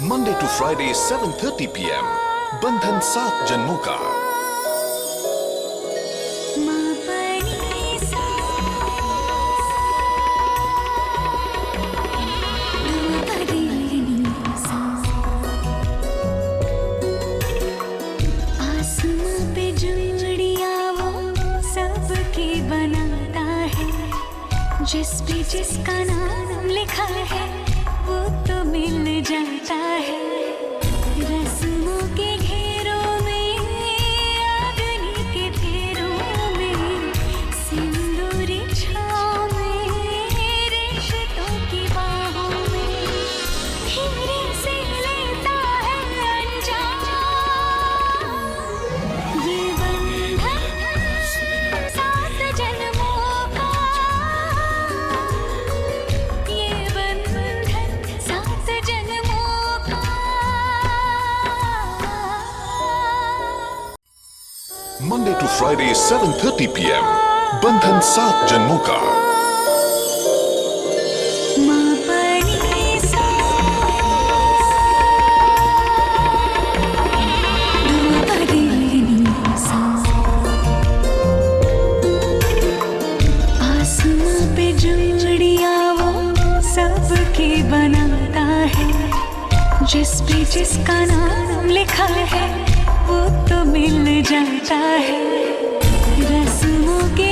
Monday to Friday 7:30 p.m. बंधन 7 जन्मों का। आसमां पे जुड़िया वो सबके बनाता है, जिस पे जिसका नाम लिखा है वो तो मिल जाता है। रस्मों के घेरों में, अग्नि के फेरों में, सिंदूरी छाँव में, रिश्तों की बाहों में, धीरे से लेता है अंजाम ये बंधन 7 जन्मों का। ये बंधन 7 जन्मों का। Monday to Friday 7:30 p.m. बंधन 7 जन्मों का। माँ परी सा, दो परी नी सा। आसमां पे जुड़िया वो सबके बनाता है, जिस पे जिसका नाम लिखा है वो तो मिल जाता है। रस्मों के